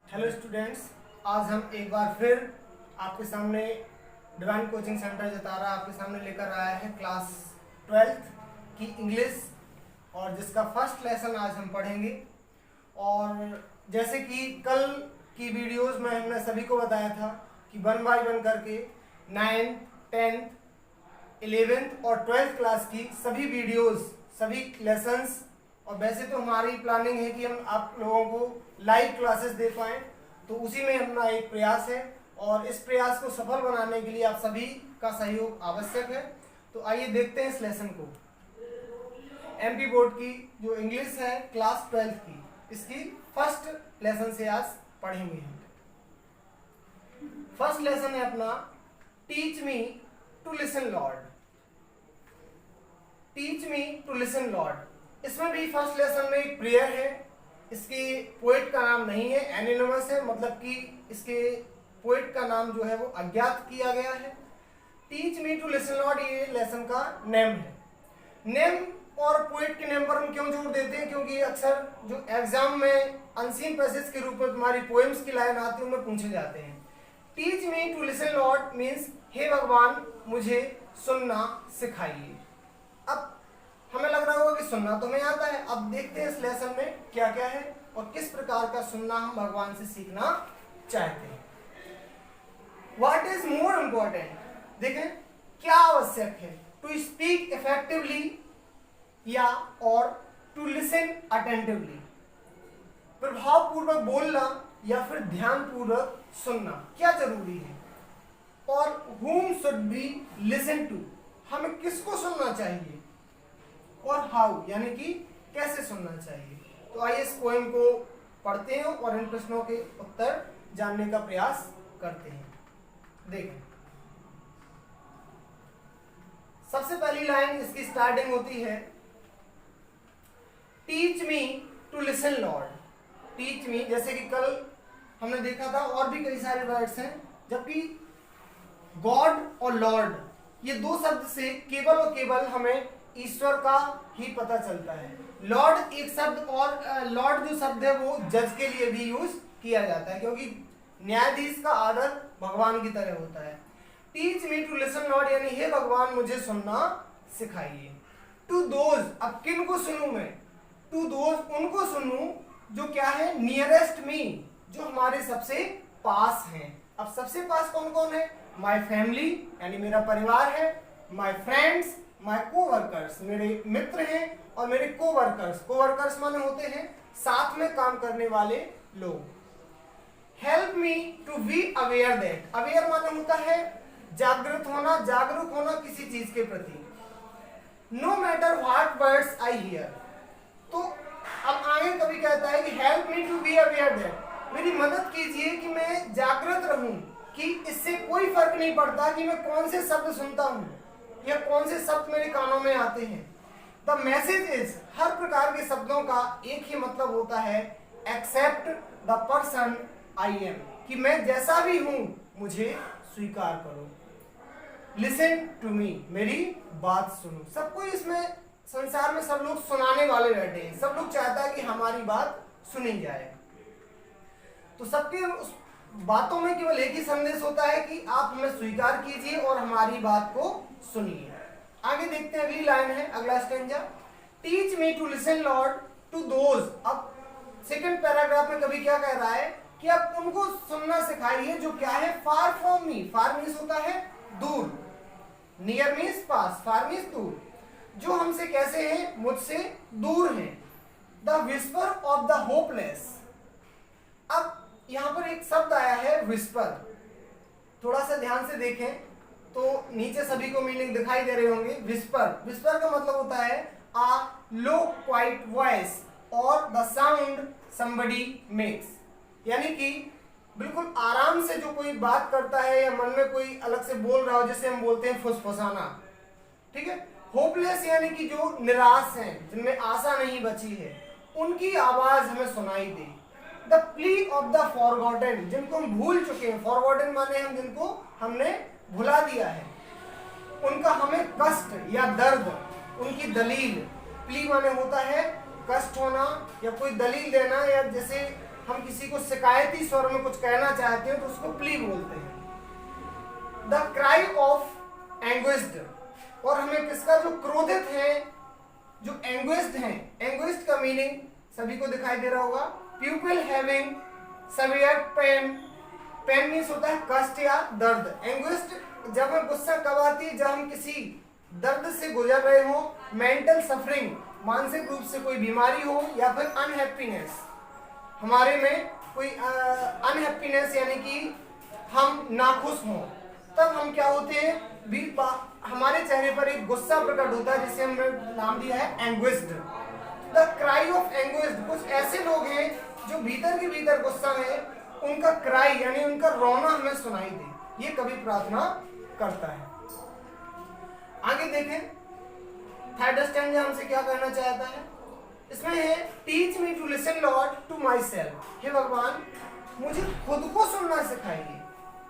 Hello students, आज हम एक बार फिर आपके सामने डिवाइन कोचिंग सेंटर जतारा आपके सामने लेकर आया है क्लास 12th की इंग्लिश, और जिसका फर्स्ट लेसन आज हम पढ़ेंगे। और जैसे कि कल की वीडियोस में हमने सभी को बताया था कि 1 बाय 1 करके 9th, 10th, 11th और 12th क्लास की सभी वीडियोस, सभी लेसन्स, और वैसे तो हमारी प्लानिंग है कि हम आप लोगों को लाइव क्लासेस दे पाएँ, तो उसी में अपना एक प्रयास है। और इस प्रयास को सफल बनाने के लिए आप सभी का सहयोग आवश्यक है। तो आइए देखते हैं इस लेसन को। एमपी बोर्ड की जो इंग्लिश है क्लास 12th की, इसकी फर्स्ट लेसन से आज पढ़ेंगे हम। फर्स्ट लेसन है अपना teach me to listen Lord. Teach me to listen Lord. इसमें भी फर्स्ट लेसन में एक प्रेयर है। इसके पोएट का नाम नहीं है, एनोनिमस है, मतलब कि इसके पोएट का नाम जो है वो अज्ञात किया गया है। Teach me to listen Lord ये लेसन का नेम है। नेम और पोएट के नेम पर हम क्यों जोड़ देते हैं? क्योंकि अक्सर जो एग्जाम में अनसीन पैसेज के रूप में तुम्हारी पोएम्स की लाइन आती है उनमें पूछे जाते हैं। Teach me to listen lord means हे भगवान मुझे सुनना सिखाइए। अब हमें लग रहा होगा कि सुनना तो हमें आता है। अब देखते हैं इस लेसन में क्या क्या है और किस प्रकार का सुनना हम भगवान से सीखना चाहते हैं। What is more important? देखें क्या आवश्यक है? टू स्पीक इफेक्टिवली या और टू लिसन अटेंटिवली। प्रभावपूर्वक बोलना या फिर ध्यानपूर्वक सुनना, क्या जरूरी है? और whom should we listen to? हमें किसको सुनना चाहिए? और हाउ यानी कि कैसे सुनना चाहिए। तो आइए इस पोएम को पढ़ते हैं और इन प्रश्नों के उत्तर जानने का प्रयास करते हैं। देखें, सबसे पहली लाइन इसकी स्टार्टिंग होती है teach me to listen Lord. Teach me, जैसे कि कल हमने देखा था और भी कई सारे वर्ड्स हैं, जबकि गॉड और लॉर्ड ये दो शब्द से केवल और केवल हमें ईश्वर का ही पता चलता है। लॉर्ड एक शब्द, और लॉर्ड जो शब्द है वो जज के लिए भी यूज किया जाता है, क्योंकि न्यायाधीश का आदर भगवान की तरह होता है। Teach me to listen Lord यानी हे भगवान मुझे सुनना सिखाइए। टू दोज, अब किन को सुनूं मैं? टू दोज उनको सुनूं जो क्या है, नियरेस्ट मी, जो हमारे सबसे पास हैं। अब सबसे पास कौन कौन है? माई फैमिली यानी मेरा परिवार है, माई फ्रेंड्स, माई कोवर्कर्स मेरे मित्र हैं, और मेरे कोवर्कर्स, कोवर्कर्स माने होते हैं साथ में काम करने वाले लोग। Help me to be aware that, aware माने होता है जागृत होना, जागरूक होना किसी चीज के प्रति। No matter what words I hear, तो अब आगे कभी कहता है कि help me to be aware that, मेरी मदद कीजिए कि मैं जागृत रहूं, कि इससे कोई फर्क नहीं पड़ता कि मैं कौन से शब्द सुनता हूं या कौन से शब्द मेरे कानों में आते हैं। द मैसेज इज, हर प्रकार के शब्दों का एक ही मतलब होता है, except the person I am, कि मैं जैसा भी हूं मुझे स्वीकार करो। लिसन टू मी, मेरी बात सुनो। सबको इसमें संसार में सब लोग सुनाने वाले बैठे हैं, सब लोग चाहता है कि हमारी बात सुनी जाए। तो सबके उस बातों में केवल एक ही संदेश होता है कि आप हमें स्वीकार कीजिए और हमारी बात को सुनिए। आगे देखते हैं, अगली लाइन है, अगला stanza. Teach me to listen Lord to those. अब सेकंड पैराग्राफ में कभी क्या कह रहा है कि आप उनको सुनना सिखाइए जो क्या है, far from me. Far means होता है दूर, नियर मीन्स पास, फार मीन्स दूर, जो हमसे कैसे हैं, मुझसे दूर हैं। The whisper of the hopeless. अब यहां पर एक शब्द आया है विस्पर, थोड़ा सा ध्यान से देखें तो नीचे सभी को मीनिंग दिखाई दे रहे होंगे। विस्पर, विस्पर का मतलब होता है आ लो क्वाइट वॉइस और द साउंड समबडी मेक्स, यानी कि बिल्कुल आराम से जो कोई बात करता है या मन में कोई अलग से बोल रहा हो, जिसे हम बोलते हैं फुसफुसाना। ठीक है। होपलेस यानी कि जो निराश हैं, जिनमें आशा नहीं बची है, उनकी आवाज हमें सुनाई दे। The plea of the forgotten, जिनको हम भूल चुके हैं, फॉरगॉटन माने हम जिनको हमने भुला दिया है, उनका हमें कष्ट या दर्द, उनकी दलील। प्ली माने होता है कष्ट होना या कोई दलील देना, या जैसे हम किसी को शिकायती स्वर में कुछ कहना चाहते हैं तो उसको प्ली बोलते हैं। द क्राई ऑफ एंग्विस्ड, और हमें किसका, जो क्रोधित है, जो एंग्विस्ड हैं, एंग्विस्ड का मीनिंग सभी को दिखाई दे रहा होगा, people having severe pain, pain means होता है कष्ट या दर्द। एंग्विस्ड जब हम गुस्सा कब आती है, जब हम किसी दर्द से गुजर रहे हो, मेंटल सफरिंग, मानसिक रूप से कोई बीमारी हो, या फिर अनहैप्पीनेस, हमारे में कोई अनहैप्पीनेस यानी कि हम नाखुश हों, तब हम क्या होते हैं, भी हमारे चेहरे पर एक गुस्सा प्रकट होता है जिसे हमने नाम दिया है एंग्विस्ड। द क्राई ऑफ एंग्विस्ड, कुछ ऐसे लोग हैं जो भीतर के भीतर गुस्सा में उनका क्राई यानी उनका रोना हमें सुनाई दे, ये कभी प्रार्थना करता है। आगे देखें, थर्ड स्टैंजा हमसे क्या कहना चाहता है, इसमें है teach me to listen Lord to myself, हे भगवान मुझे खुद को सुनना सिखाइए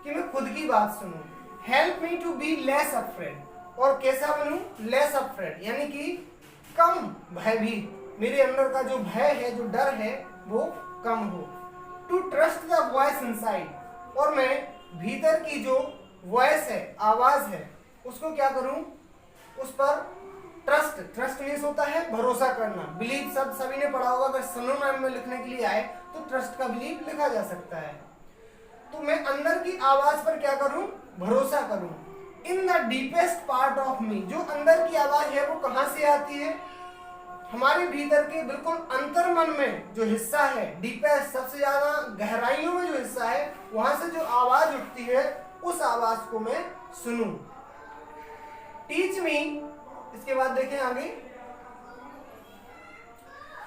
कि मैं खुद की बात सुनूं। Help me to be less afraid, और कैसा बनूं, लेस अफ्रेड यानी कि कम भयभीत, मेरे अंदर का जो भय है, जो डर है वो कम हो। To trust the voice inside, और मैं भीतर की जो वॉइस है, आवाज है, उसको क्या करूं, उस पर ट्रस्ट, ट्रस्ट मीन्स होता है भरोसा करना। बिलीव शब्द सभी ने पढ़ा होगा, अगर सिनोनिम में लिखने के लिए आए तो ट्रस्ट का बिलीव लिखा जा सकता है। तो मैं अंदर की आवाज पर क्या करूं, भरोसा करूं। In the deepest part of me, जो अंदर की आवाज है वो कहां से आती है, हमारे भीतर के बिल्कुल अंतर मन में जो हिस्सा है, डीपेस्ट सबसे ज्यादा गहराइयों में जो हिस्सा है, वहां से जो आवाज उठती है उस आवाज को मैं सुनूं। टीच मी, इसके बाद देखें आगे,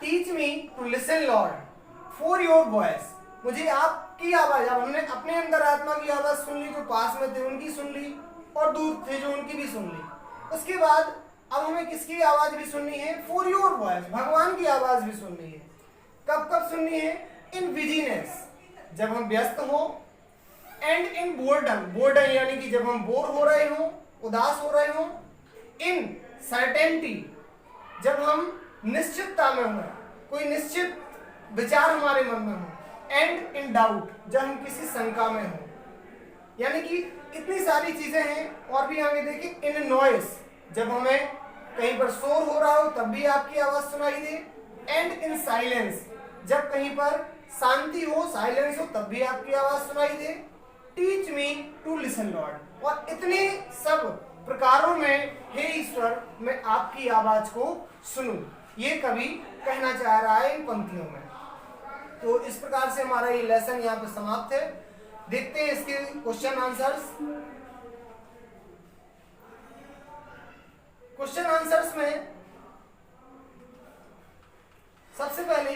teach me to listen Lord for your voice, मुझे आपकी आवाज, अब हमने अपने अंदर आत्मा की आवाज सुन ली, जो पास में थे उनकी सुन ली, और दूर थे जो उनकी भी सुन ली। उसके बाद अब हमें किसकी आवाज भी सुननी है, फॉर योर वॉइस, भगवान की आवाज भी सुननी है। कब कब सुननी है, इन बिजीनेस, जब हम व्यस्त हो, एंड इन बोर्डम, बोर्डम यानी कि जब हम बोर हो रहे हो, उदास हो रहे हो, इन सर्टेनिटी, जब हम निश्चितता में हो, कोई निश्चित विचार हमारे मन में हो, एंड इन डाउट, जब हम किसी शंका में हो, यानी कि इतनी सारी चीजें हैं। और भी आगे देखिए, इन नॉइस, जब हमें कहीं पर शोर हो रहा हो तब भी आपकी आवाज सुनाई दे, एंड इन साइलेंस, जब कहीं पर शांति हो, साइलेंस हो, तब भी आपकी आवाज सुनाई दे। Teach me to listen lord, और इतने सब प्रकारों में हे ईश्वर मैं आपकी आवाज को सुनूं, ये कवि कहना चाह रहा है इन पंक्तियों में। तो इस प्रकार से हमारा ये लेसन यहाँ पे समाप्त है। देखते हैं इसके क्वेश्चन आंसर्स। क्वेश्चन आंसर्स में सबसे पहले,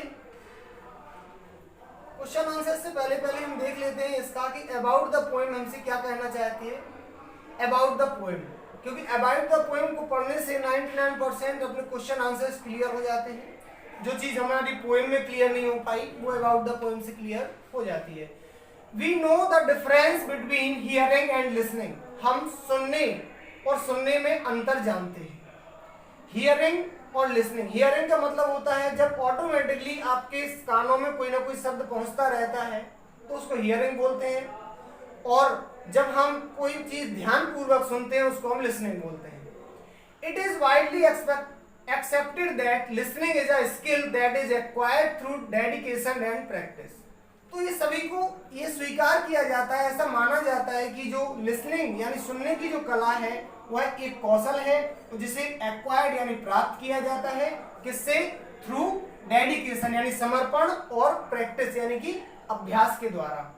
क्वेश्चन आंसर से पहले हम देख लेते हैं इसका कि अबाउट द पोएम हमसे क्या कहना चाहती है। अबाउट द पोएम, क्योंकि अबाउट द पोएम को पढ़ने से 99% अपने क्वेश्चन आंसर्स क्लियर हो जाते हैं। जो चीज हमारी पोएम में क्लियर नहीं हो पाई वो अबाउट द पोएम से क्लियर हो जाती है। We know the difference between hearing and listening, हम सुनने और सुनने में अंतर जानते हैं। हियरिंग और लिसनिंग, हियरिंग का मतलब होता है जब ऑटोमेटिकली आपके कानों में कोई ना कोई शब्द पहुंचता रहता है तो उसको हियरिंग बोलते हैं, और जब हम कोई चीज ध्यान पूर्वक सुनते हैं उसको हम लिसनिंग बोलते हैं। It is widely accepted that listening is a skill that is acquired through dedication and practice। तो ये सभी को ये स्वीकार किया जाता है, ऐसा माना जाता है कि जो लिसनिंग यानी सुनने की जो कला है वह एक कौशल है जिसे एक्वायर्ड यानी प्राप्त किया जाता है, किससे, थ्रू डेडिकेशन यानी समर्पण, और प्रैक्टिस यानी कि अभ्यास के द्वारा।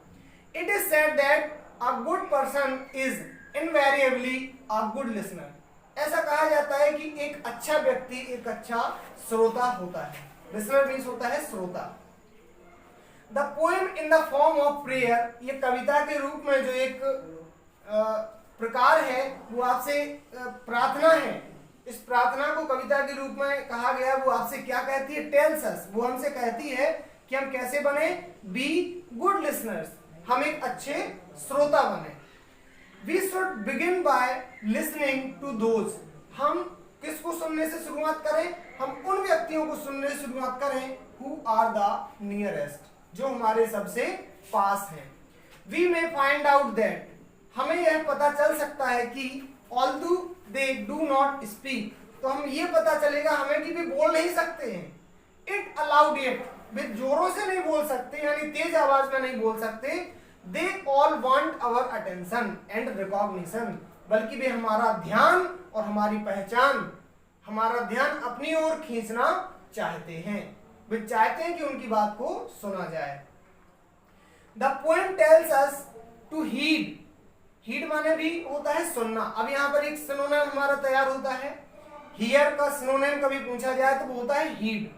It is said that a good person is invariably a good listener, ऐसा कहा जाता है कि एक अच्छा व्यक्ति एक अच्छा श्रोता होता है। लिसनर मीन्स होता है श्रोता। The poem in the form of prayer, ये कविता के रूप में जो एक प्रकार है वो आपसे प्रार्थना है। इस प्रार्थना को कविता के रूप में कहा गया, वो आपसे क्या कहती है, टेल्स अस, वो हमसे कहती है कि हम कैसे बने, बी गुड लिसनर्स, हम एक अच्छे श्रोता बने। We should begin by listening to those, हम किसको सुनने से शुरुआत करें, हम उन व्यक्तियों को सुनने से शुरुआत करें who are the nearest, जो हमारे सबसे पास है। We may find out that, हमें यह पता चल सकता है कि although they do not speak, तो हम ये पता चलेगा हमें कि वे बोल नहीं सकते हैं। इट अलाउड इट, वे जोरों से नहीं बोल सकते यानी तेज आवाज में नहीं बोल सकते। They all want our attention and recognition, बल्कि वे हमारा ध्यान और हमारी पहचान, हमारा ध्यान अपनी ओर खींचना चाहते हैं। वे चाहते हैं कि उनकी बात को सुना जाए। The poem tells us to heed, heed माने भी होता है सुनना। अब यहाँ पर एक सिनोनिम हमारा तैयार होता है। हियर का सिनोनिम कभी पूछा जाए तो वो होता है heed.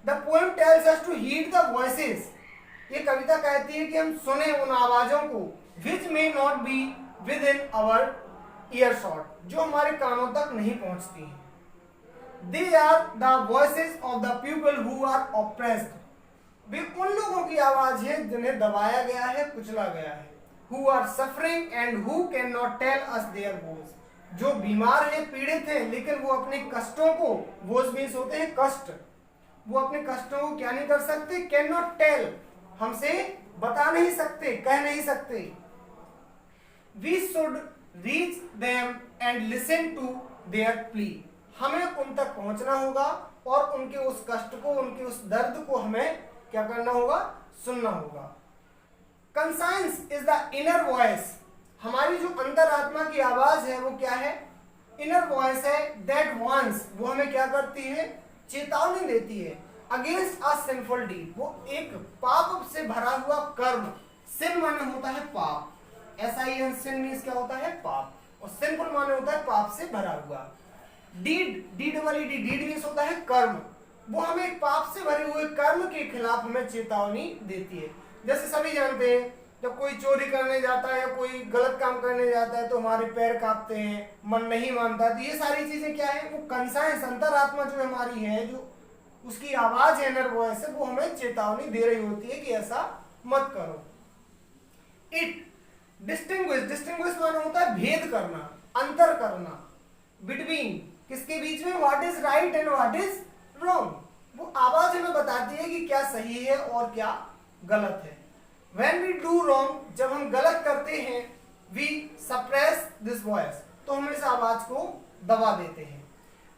The poem tells us to heed the voices, ये कविता कहती है कि हम सुने उन आवाजों को which may not be within our earshot, जो हमारे कानों तक नहीं पहुंचती हैं। They are the voices of the people who are oppressed, वे उन लोगों की आवाज है जिन्हें दबाया गया है, कुचला गया है। Who are suffering and who can not tell us their woes, जो बीमार हैं, पीड़ित हैं, लेकिन वो अपने कष्टों को, वोज मीन्स होते हैं कष्ट, वो अपने कष्टों को क्या नहीं कर सकते, कैन नॉट टेल, हमसे बता नहीं सकते, कह नहीं सकते। We should reach them and listen to their plea, हमें उन तक पहुंचना होगा और उनके उस कष्ट को, उनके उस दर्द को हमें क्या करना होगा, सुनना होगा। Conscience is the inner voice, हमारी जो अंतरात्मा की आवाज है वो क्या है, इनर वॉइस है। दैट वांट्स, वो हमें क्या करती है, चेतावनी देती है। अगेंस्ट अ सिंफुल डीड, वो एक पाप से भरा हुआ कर्म, सिन माने होता है पाप, SIN सिन मीन्स क्या होता है, पाप, और सिंफुल माने होता है पाप से भरा हुआ। डीड, डीड मीन्स होता है कर्म, वो हमें एक पाप से भरे हुए कर्म के खिलाफ हमें चेतावनी देती है। जैसे सभी जानते हैं जब कोई चोरी करने जाता है या कोई गलत काम करने जाता है तो हमारे पैर कांपते हैं, मन नहीं मानता, तो ये सारी चीजें क्या है, वो कंसाइंस, अंतरात्मा जो हमारी है, जो उसकी आवाज है, इनर वॉइस है, वो हमें चेतावनी दे रही होती है कि ऐसा मत करो। इट डिस्टिंग्विश, डिस्टिंग्विश माने होता है भेद करना, अंतर करना, बिटवीन, किसके बीच में, what is right and what is wrong, वो आवाज हमें बताती है कि क्या सही है और क्या गलत है। When we do wrong, जब हम गलत करते हैं, we suppress this voice, तो हम इस आवाज को दबा देते हैं।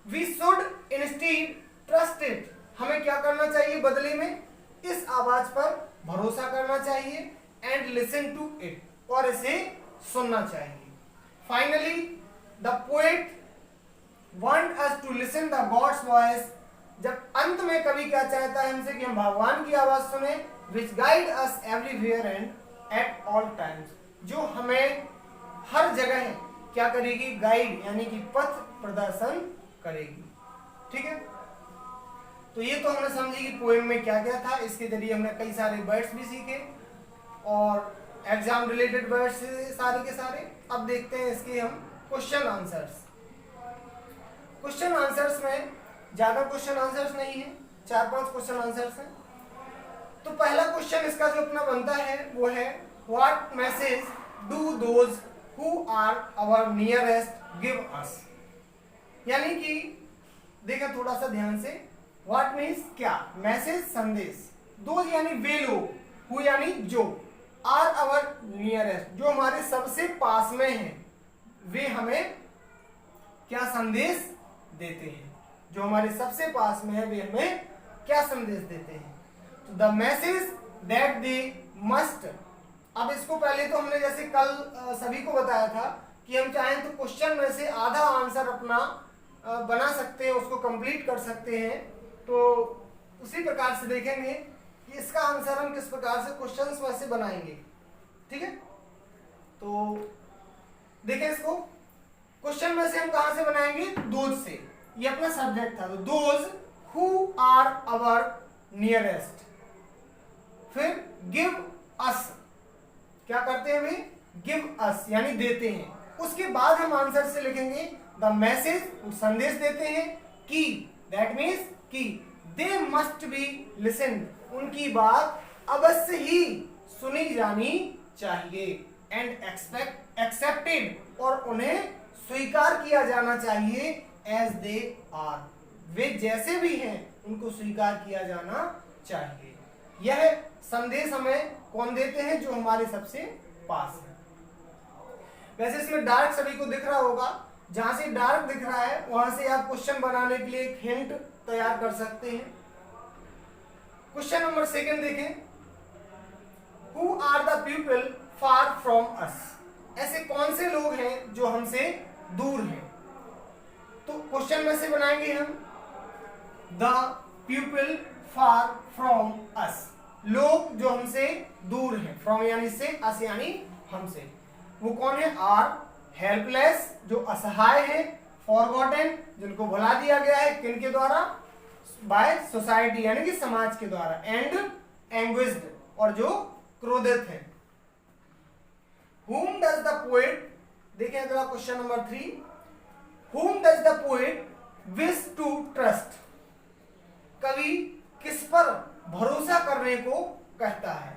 We should instead trust it, हमें क्या करना चाहिए बदले में, इस आवाज पर भरोसा करना चाहिए, and listen to it, और इसे सुनना चाहिए। Finally, the poet want us to listen the God's voice, जब अंत में कवि क्या चाहता है हमसे कि हम भगवान की आवाज सुने, which guide us everywhere and at all times, जो हमें हर जगह क्या करेगी, गाइड यानी कि पथ प्रदर्शन करेगी। ठीक है, तो ये तो हमने समझी कि पोएम में क्या क्या था। इसके जरिए हमने कई सारे वर्ड्स भी सीखे और एग्जाम रिलेटेड वर्ड्स सारे के सारे। अब देखते हैं इसके हम क्वेश्चन आंसर्स। क्वेश्चन आंसर्स में ज्यादा क्वेश्चन आंसर्स नहीं है, 4-5 क्वेश्चन आंसर्स हैं। तो पहला क्वेश्चन इसका जो अपना बनता है वो है, what message do those who are our nearest give us, यानी कि देखा थोड़ा सा ध्यान से, व्हाट मीन्स क्या, मैसेज संदेश, दोज यानी वे लोग, हु यानी जो, आर आवर नियरेस्ट जो हमारे सबसे पास में हैं, वे हमें क्या संदेश देते हैं, जो हमारे सबसे पास में है वे हमें क्या संदेश देते हैं। The message that they must, अब इसको पहले तो हमने जैसे कल सभी को बताया था कि हम चाहें तो क्वेश्चन में से आधा आंसर अपना बना सकते हैं, उसको कंप्लीट कर सकते हैं। तो उसी प्रकार से देखेंगे कि इसका आंसर हम किस प्रकार से क्वेश्चंस में से बनाएंगे। ठीक है, तो देखें इसको, क्वेश्चन में से हम कहां से बनाएंगे, दोज से, ये अपना सब्जेक्ट था, तो those who are our nearest, फिर गिव अस, क्या करते हैं वे, गिव अस यानी देते हैं। उसके बाद हम आंसर से लिखेंगे द मैसेज, संदेश देते हैं, की दैट मीन्स की, दे मस्ट बी लिसन, उनकी बात अवश्य ही सुनी जानी चाहिए, एंड एक्सेप्टेड, और उन्हें स्वीकार किया जाना चाहिए, एज दे आर, वे जैसे भी हैं उनको स्वीकार किया जाना चाहिए। यह संदेश हमें कौन देते हैं? जो हमारे सबसे पास है। वैसे इसमें डार्क सभी को दिख रहा होगा, जहां से डार्क दिख रहा है वहां से आप क्वेश्चन बनाने के लिए एक हिंट तैयार कर सकते हैं। क्वेश्चन नंबर 2 देखें, who are the people far from us? ऐसे कौन से लोग हैं जो हमसे दूर हैं? तो क्वेश्चन में से बनाएंगे हम, द पीपल फार फ्रॉम अस, लोग जो हमसे दूर हैं, फ्रॉम यानी से, अस यानी हमसे। वो कौन है? आर हेल्पलेस, जो असहाय है, फॉरगॉटन, जिनको भुला दिया गया है, किनके द्वारा? बाय सोसाइटी यानी कि समाज के द्वारा, एंड एंग्विज्ड, और जो क्रोधित है। Whom does the poet, देखें अगला question number 3, Whom does the poet wish to trust? कवि किस पर भरोसा करने को कहता है?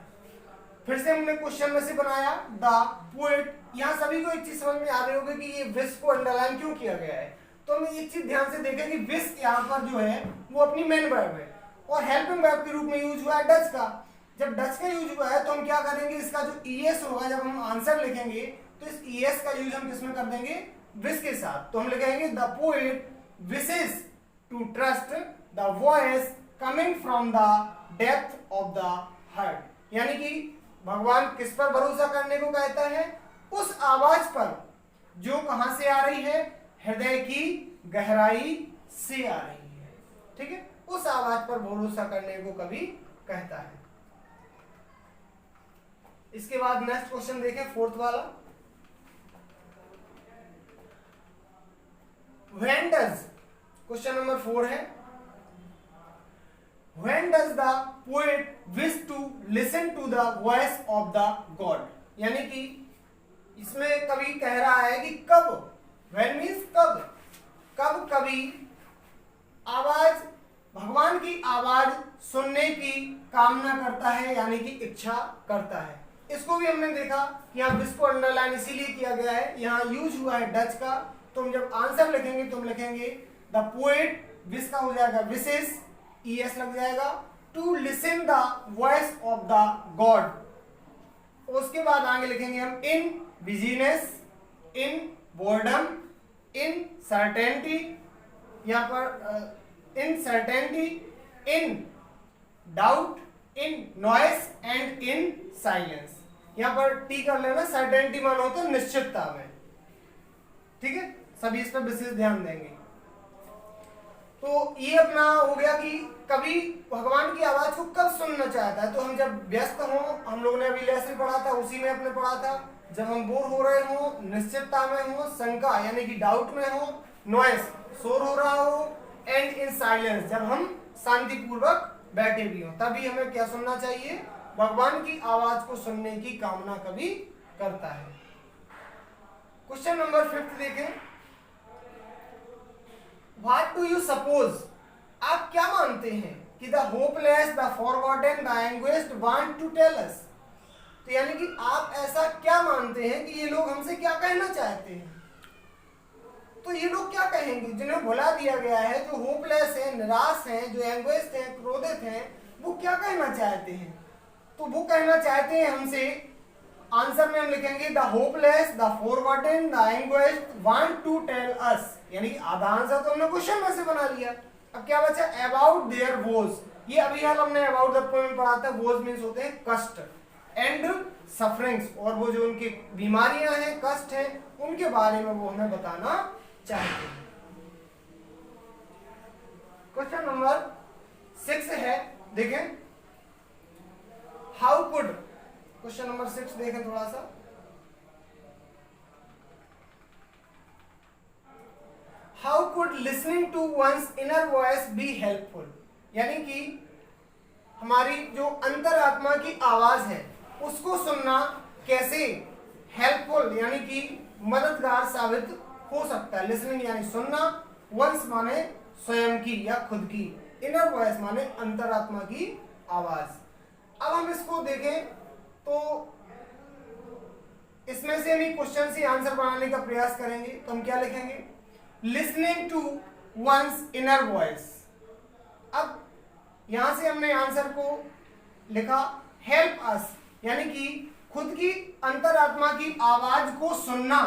फिर से हमने क्वेश्चन में से बनाया द पोएट। यहाँ सभी को एक चीज समझ में आ रही होगी कि ये विश को अंडरलाइन क्यों किया गया है। तो हमें एक चीज ध्यान से देखें कि विश यहाँ पर जो है वो अपनी मेन वर्ब है और हेल्पिंग वर्ब के रूप में यूज हुआ है डच का। जब डच का यूज हुआ है तो हम क्या करेंगे, इसका जो ईएस होगा, जब हम आंसर लिखेंगे तो इस ईएस का यूज हम किसमें कर देंगे? विश के साथ। तो हम लिखेंगे the poet wishes to trust the voice coming from the depth of the heart, यानी कि भगवान किस पर भरोसा करने को कहता है? उस आवाज पर जो कहां से आ रही है? हृदय की गहराई से आ रही है। ठीक है, उस आवाज पर भरोसा करने को कवि कहता है। इसके बाद नेक्स्ट क्वेश्चन देखें, 4th वाला, व्हेन डज, क्वेश्चन नंबर 4 है, When does the poet wish to listen to the voice of the God? यानी कि इसमें कवि कह रहा है कि कब, when means कब, कब कवि आवाज, भगवान की आवाज सुनने की कामना करता है, यानी कि इच्छा करता है। इसको भी हमने देखा, यहाँ विश को अंडरलाइन इसीलिए किया गया है, यहाँ यूज हुआ है डच का। तो हम जब आंसर लिखेंगे तो हम लिखेंगे द पोएट, विश का हो जाएगा विशेष, ईएस लग जाएगा, to listen the voice of the god. उसके बाद आगे लिखेंगे हम in busyness, in boredom, in certainty, यहाँ पर in certainty, in doubt, in noise and in silence. यहाँ पर टी कर लेना, सर्टेनिटी माना होता है निश्चितता में। ठीक है, सभी इस पर विशेष ध्यान देंगे। तो ये अपना हो गया कि कवि भगवान की आवाज को कब सुनना चाहता है। तो हम जब व्यस्त हों, हम लोगों ने अभी लेसन पढ़ा था, उसी में अपने पढ़ा था, जब हम बोर हो रहे हो, निश्चितता में हो, शंका यानी कि डाउट में हो, नॉइस शोर हो रहा हो, एंड इन साइलेंस जब हम शांतिपूर्वक बैठे भी हो, तभी हमें क्या सुनना चाहिए? भगवान की आवाज को सुनने की कामना कवि करता है। क्वेश्चन नंबर 5 देखें, What do you suppose? आप क्या मानते हैं कि the hopeless, the forgotten, the anguished want to tell us? तो यानी कि आप ऐसा क्या मानते हैं कि ये लोग हमसे क्या कहना चाहते हैं? तो ये लोग क्या कहेंगे? जिन्हें भुला दिया गया है, जो होपलेस है, निराश है, जो एंग्विस्ड है, क्रोधित है, वो क्या कहना चाहते हैं? तो वो कहना चाहते हैं हमसे, आंसर में हम लिखेंगे the hopeless, the forgotten, the anguished want to tell us, यानी कि आधा आंसर तो हमने क्वेश्चन में से बना लिया। अब क्या बचा? About their woes. ये अभी हाल हमने अबाउट द पोएम पढ़ा था। वोज मींस होते हैं कष्ट, एंड सफरिंग्स, और वो जो उनकी बीमारियां हैं, कष्ट हैं, उनके बारे में वो हमें बताना चाहते हैं। क्वेश्चन नंबर 6 है, देखें, हाउ कुड, क्वेश्चन नंबर 6 देखें थोड़ा सा, how could listening to one's inner voice be helpful? यानी कि हमारी जो अंतरात्मा की आवाज है उसको सुनना कैसे हेल्पफुल यानी कि मददगार साबित हो सकता है। लिसनिंग यानी सुनना, वंस माने स्वयं की या खुद की, इनर वॉइस माने अंतरात्मा की आवाज। अब हम इसको देखें तो इसमें से हम क्वेश्चन से आंसर बनाने का प्रयास करेंगे। तो हम क्या लिखेंगे? Listening to one's inner voice. अब यहां से हमने आंसर को लिखा हेल्प अस यानी कि खुद की अंतरात्मा की आवाज को सुनना,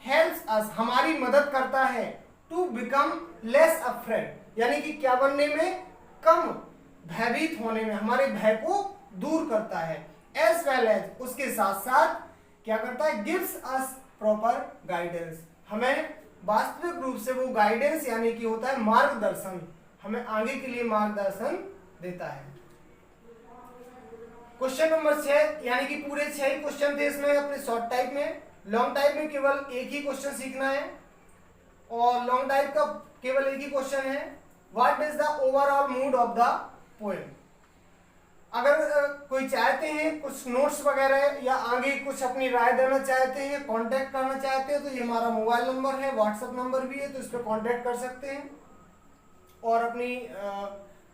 हेल्प्स अस हमारी मदद करता है, टू बिकम लेस अफ्रेड यानी कि क्या बनने में, कम भयभीत होने में, हमारे भय को दूर करता है, एज वेल एज उसके साथ साथ क्या करता है, गिव्स अस प्रॉपर गाइडेंस हमें वास्तविक रूप से वो गाइडेंस यानी कि होता है मार्गदर्शन, हमें आगे के लिए मार्गदर्शन देता है। क्वेश्चन नंबर 6 यानी कि पूरे 6 ही क्वेश्चन थे इसमें अपने शॉर्ट टाइप में, लॉन्ग टाइप में केवल एक ही क्वेश्चन सीखना है और लॉन्ग टाइप का केवल एक ही क्वेश्चन है, what is the overall mood off the poem. अगर कोई चाहते हैं कुछ नोट्स वगैरह या आगे कुछ अपनी राय देना चाहते हैं, कांटेक्ट करना चाहते हैं तो ये हमारा मोबाइल नंबर है, व्हाट्सएप नंबर भी है, तो इस पर कांटेक्ट कर सकते हैं और अपनी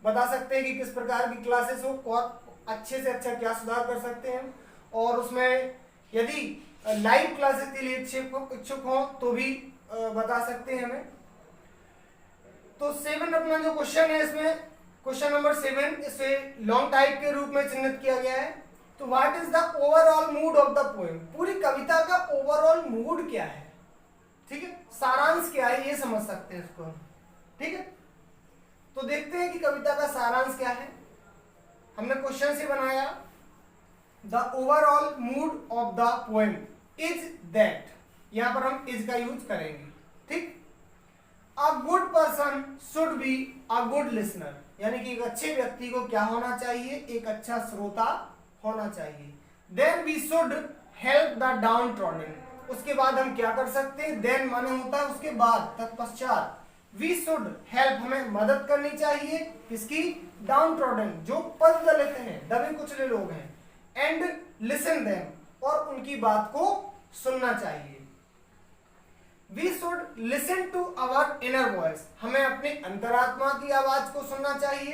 बता सकते हैं कि किस प्रकार की क्लासेस हो और अच्छे से अच्छा क्या सुधार कर सकते हैं। और उसमें यदि लाइव क्लासेस के लिए इच्छुक हो तो भी बता सकते हैं हमें। तो 7 अपना जो क्वेश्चन है इसमें क्वेश्चन नंबर 7 इसे लॉन्ग टाइप के रूप में चिन्हित किया गया है। तो what is the overall mood off the poem, पूरी कविता का ओवरऑल मूड क्या है, ठीक है, सारांश क्या है, ये समझ सकते हैं इसको, ठीक है। तो देखते हैं कि कविता का सारांश क्या है। हमने क्वेश्चन से बनाया, the overall mood off the poem is that, यहां पर हम इज का यूज करेंगे, ठीक। A good person should be a good listener यानी कि एक अच्छे व्यक्ति को क्या होना चाहिए, एक अच्छा श्रोता होना चाहिए। Then we should help the downtrodden, उसके बाद हम क्या कर सकते हैं, देन माने होता है उसके बाद, तत्पश्चात। वी शुड हेल्प हमें मदद करनी चाहिए, किसकी, डाउन ट्रॉडन जो पद दलित हैं, दबे कुचले लोग हैं, एंड लिसन देम और उनकी बात को सुनना चाहिए। We should listen to our inner voice, हमें अपने अंतरात्मा की आवाज को सुनना चाहिए,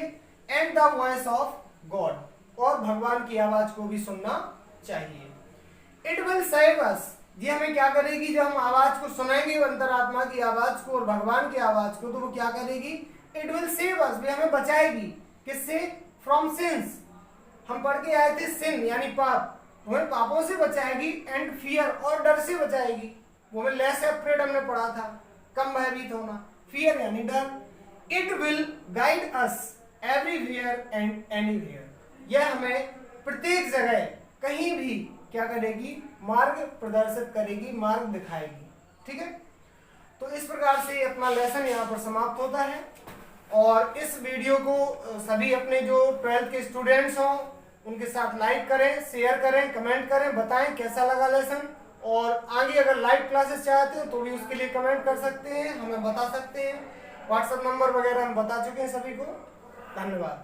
and the voice of God और भगवान की आवाज को भी सुनना चाहिए। इट विल सेव अस, ये हमें क्या करेगी, जब हम आवाज को सुनेंगे अंतरात्मा की आवाज को और भगवान की आवाज को, तो वो क्या करेगी, इट विल सेव अस, वे हमें बचाएगी, किससे, फ्रॉम सिंस, हम पढ़ के आए थे सिन यानी पाप, हमें पापों से बचाएगी, एंड फियर और डर से बचाएगी, वो हमें लेस अफ्रेड हमने पढ़ा था, कम भयभीत होना, फियर यानी डर। It will guide us everywhere and anywhere, यह हमें प्रत्येक जगह कहीं भी क्या करेगी, मार्ग प्रदर्शित करेगी, मार्ग दिखाएगी, ठीक है। तो इस प्रकार से अपना लेसन यहाँ पर समाप्त होता है और इस वीडियो को सभी अपने जो 12th के स्टूडेंट्स हों उनके साथ लाइक करें, शेयर करें, कमेंट करें, बताएं कैसा लगा लेसन, और आगे अगर लाइव क्लासेस चाहते हो तो भी उसके लिए कमेंट कर सकते हैं, हमें बता सकते हैं, व्हाट्सएप नंबर वगैरह हम बता चुके हैं सभी को। धन्यवाद।